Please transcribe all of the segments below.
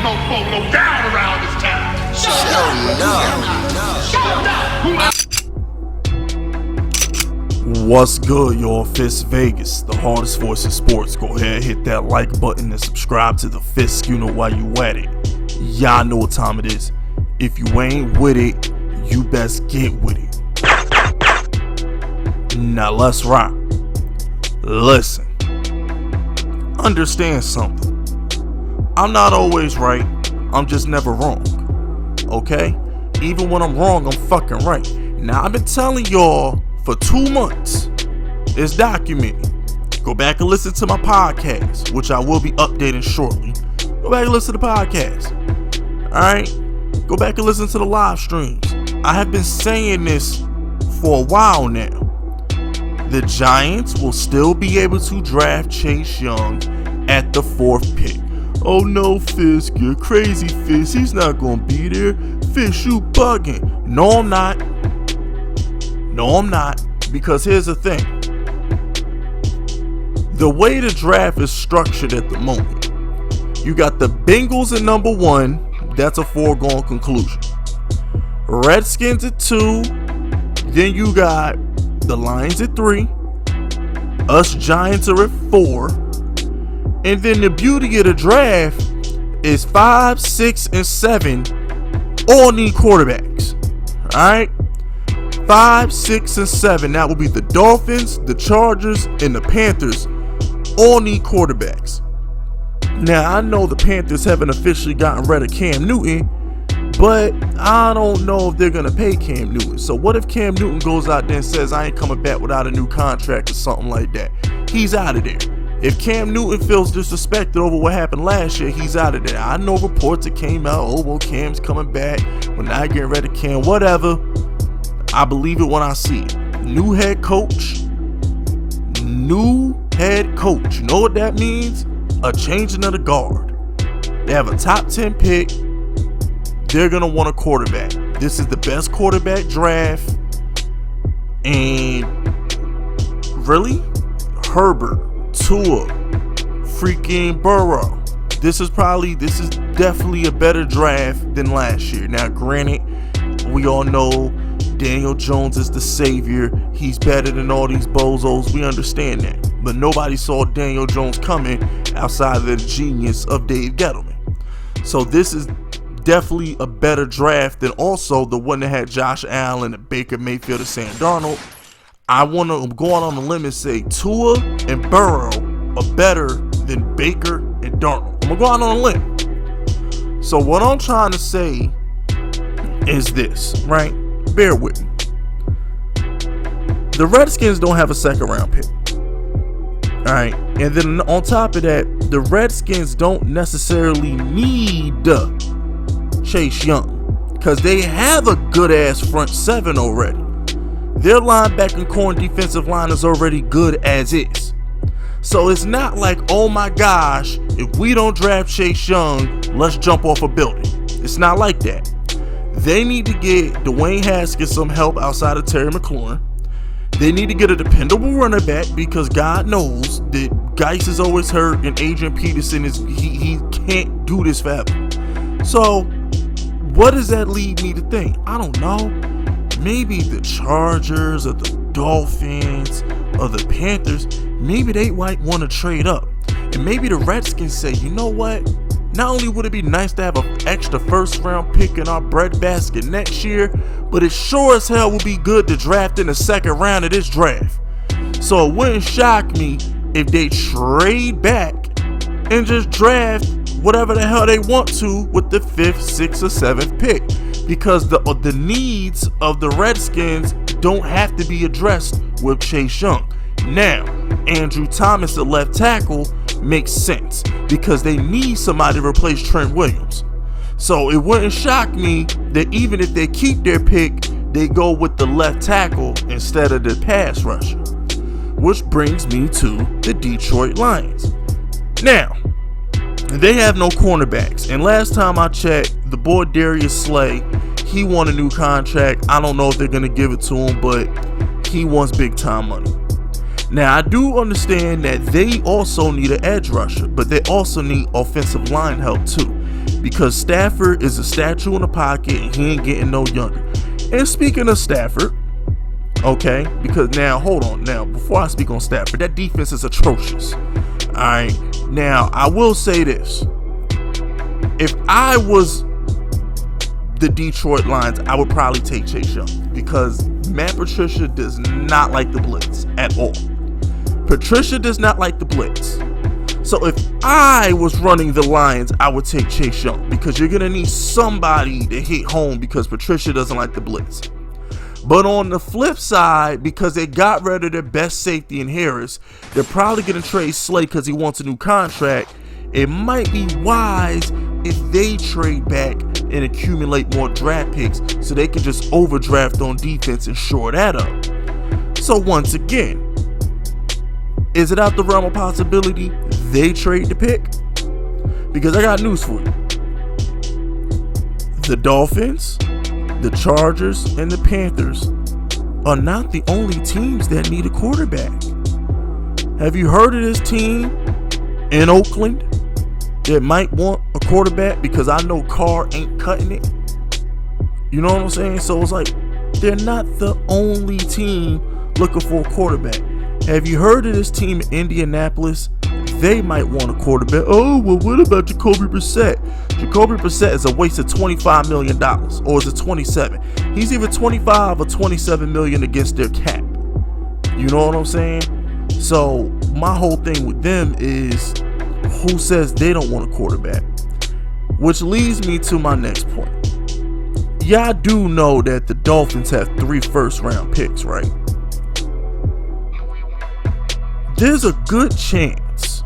no photo down around this town. What's good, y'all? Fisk Vegas, the hardest voice in sports. Go ahead, hit that like button and subscribe to the Fisk. You know why you at it. Y'all know what time it is. If you ain't with it, you best get with it. Now let's rock. Listen, understand something. I'm not always right. I'm just never wrong. Okay? Even when I'm wrong, I'm fucking right. Now I've been telling y'all for 2 months. It's documented. Go back and listen to my podcast, which I will be updating shortly. Go back and listen to the podcast. Alright? Go back and listen to the live streams. I have been saying this for a while now. The Giants will still be able to draft Chase Young at the 4th pick. Oh no, Fisk, you're crazy, Fisk. He's not gonna be there. Fisk, you bugging. No, I'm not. No, I'm not. Because here's the thing. The way the draft is structured at the moment, you got the Bengals at number 1. That's a foregone conclusion. Redskins at 2. Then you got the Lions at 3. Us Giants are at 4. And then the beauty of the draft is 5, 6, and 7 all need quarterbacks. Alright? 5, 6, and 7. That will be the Dolphins, the Chargers, and the Panthers. All need quarterbacks. Now, I know the Panthers haven't officially gotten rid of Cam Newton, but I don't know if they're going to pay Cam Newton. So what if Cam Newton goes out there and says, I ain't coming back without a new contract or something like that? He's out of there. If Cam Newton feels disrespected over what happened last year, he's out of there. I know reports that came out, oh, well, Cam's coming back. We're not getting rid of Cam, whatever. I believe it when I see it. New head coach. New head coach. You know what that means? A changing of the guard. They have a top 10 pick. They're going to want a quarterback. This is the best quarterback draft. And really? Herbert, Tua, freaking Burrow. This is definitely a better draft than last year. Now, granted, we all know Daniel Jones is the savior. He's better than all these bozos. We understand that. But nobody saw Daniel Jones coming outside of the genius of Dave Gettleman. So this is definitely a better draft than also the one that had Josh Allen and Baker Mayfield and Sam Darnold. I'm going on a limb and say Tua and Burrow are better than Baker and Darnold. I'm going on a limb. So what I'm trying to say is this, right? Bear with me. The Redskins don't have a 2nd round pick. Alright, and then on top of that, the Redskins don't necessarily need Chase Young because they have a good ass front 7 already. Their linebacker core and defensive line is already good as is. So it's not like, oh my gosh, if we don't draft Chase Young, let's jump off a building. It's not like that. They need to get Dwayne Haskins some help outside of Terry McLaurin. They need to get a dependable running back because God knows that Geis is always hurt and Adrian Peterson he can't do this forever. So what does that lead me to think? I don't know. Maybe the Chargers or the Dolphins or the Panthers, maybe they might want to trade up. And maybe the Redskins say, you know what? Not only would it be nice to have an extra 1st round pick in our bread basket next year, but it sure as hell would be good to draft in the 2nd round of this draft. So it wouldn't shock me if they trade back and just draft whatever the hell they want to with the 5th, 6th, or 7th pick. Because the needs of the Redskins don't have to be addressed with Chase Young. Now, Andrew Thomas at left tackle makes sense because they need somebody to replace Trent Williams. So it wouldn't shock me that even if they keep their pick, they go with the left tackle instead of the pass rusher. Which brings me to the Detroit Lions. Now, they have no cornerbacks. And last time I checked, the boy Darius Slay, he won a new contract. I don't know if they're going to give it to him, but he wants big time money. Now, I do understand that they also need an edge rusher, but they also need offensive line help too. because Stafford is a statue in the pocket and he ain't getting no younger. And speaking of Stafford, okay, because now, hold on. Now, before I speak on Stafford, that defense is atrocious. All right. Now, I will say this. If I was the Detroit Lions, I would probably take Chase Young because Matt Patricia does not like the blitz at all. Patricia does not like the blitz. So if I was running the Lions, I would take Chase Young because you're going to need somebody to hit home because Patricia doesn't like the blitz. But on the flip side, because they got rid of their best safety in Harris, they're probably going to trade Slay because he wants a new contract. It might be wise if they trade back and accumulate more draft picks so they can just overdraft on defense and shore that up. So once again, is it out the realm of possibility they trade the pick? Because I got news for you. The Dolphins, the Chargers, and the Panthers are not the only teams that need a quarterback. Have you heard of this team in Oakland that might want a quarterback? Because I know Carr ain't cutting it. You know what I'm saying? So it's like they're not the only team looking for a quarterback. Have you heard of this team in Indianapolis? They might want a quarterback. Oh, well, what about Jacoby Brissett? Jacoby Brissett is a waste of $25 million. Or is it 27? He's either 25 or 27 million against their cap. You know what I'm saying? So my whole thing with them is, who says they don't want a quarterback? Which leads me to my next point. Y'all do know that the Dolphins have 3 first-round picks, right? There's a good chance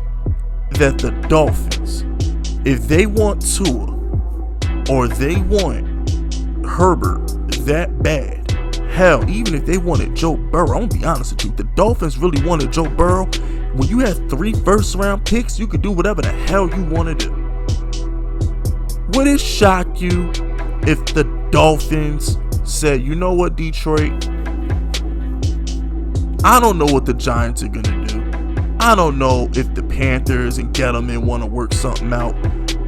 that the Dolphins, if they want Tua or they want Herbert that bad, hell, even if they wanted Joe Burrow, I'm gonna be honest with you, the Dolphins really wanted Joe Burrow. When you have 3 first-round picks, you can do whatever the hell you want to do. Would it shock you if the Dolphins said, you know what, Detroit? I don't know what the Giants are gonna do. I don't know if the Panthers and Gettleman want to work something out.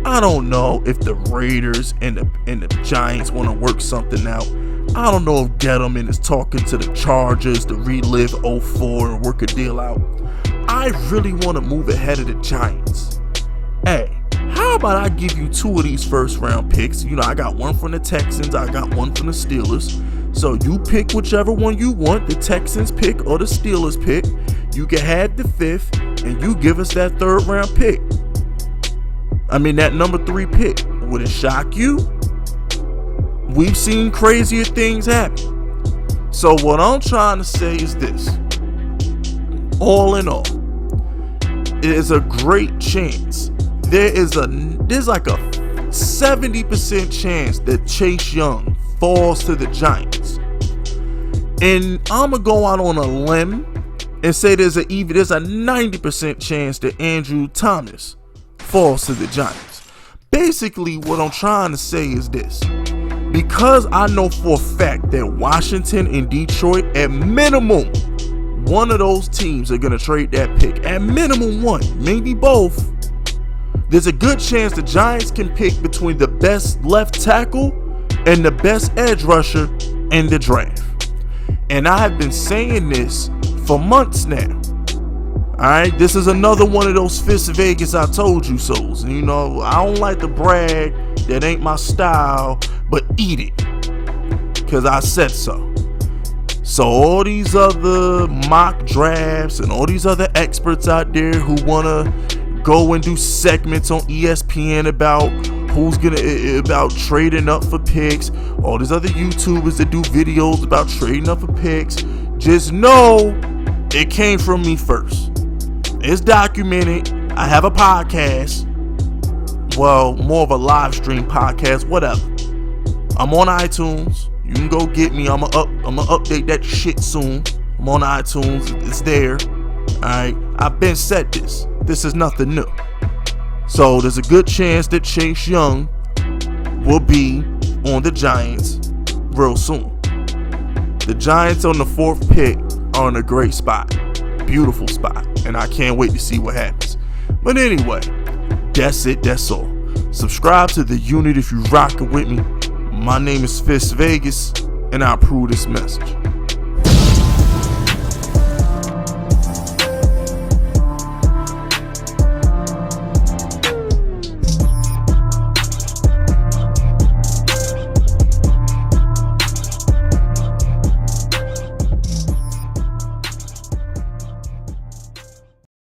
I don't know if the Raiders and the Giants want to work something out. I don't know if Gettleman is talking to the Chargers to relive 04 and work a deal out. I really want to move ahead of the Giants. Hey, how about I give you 2 of these first round picks? You know, I got one from the Texans, I got one from the Steelers. So you pick whichever one you want, the Texans pick or the Steelers pick. You can have the 5th and you give us that 3rd round pick. I mean, that number 3 pick. Would it shock you? We've seen crazier things happen. So what I'm trying to say is this. All in all, it is a great chance. There's like a 70% chance that Chase Young falls to the Giants. And I'm going to go out on a limb and say there's a 90% chance that Andrew Thomas falls to the Giants. Basically, what I'm trying to say is this. Because I know for a fact that Washington and Detroit, at minimum, one of those teams are going to trade that pick. At minimum one, maybe both. There's a good chance the Giants can pick between the best left tackle and the best edge rusher in the draft. And I have been saying this for months now. Alright, this is another one of those Fisk Vegas I told you so's. You know, I don't like to brag, that ain't my style, but eat it, because I said so. So all these other mock drafts and all these other experts out there who want to go and do segments on ESPN about about trading up for picks, all these other YouTubers that do videos about trading up for picks, just know it came from me first. It's documented. I have a podcast. Well, more of a live stream podcast, whatever. I'm on iTunes. You can go get me. I'm gonna update that shit soon. I'm on iTunes. It's there. Alright. I've been said this. This is nothing new. So there's a good chance that Chase Young will be on the Giants real soon. The Giants on the 4th pick are in a great spot. Beautiful spot. And I can't wait to see what happens. But anyway, that's it. That's all. Subscribe to the unit if you rockin' with me. My name is Fisk Vegas, and I approve this message.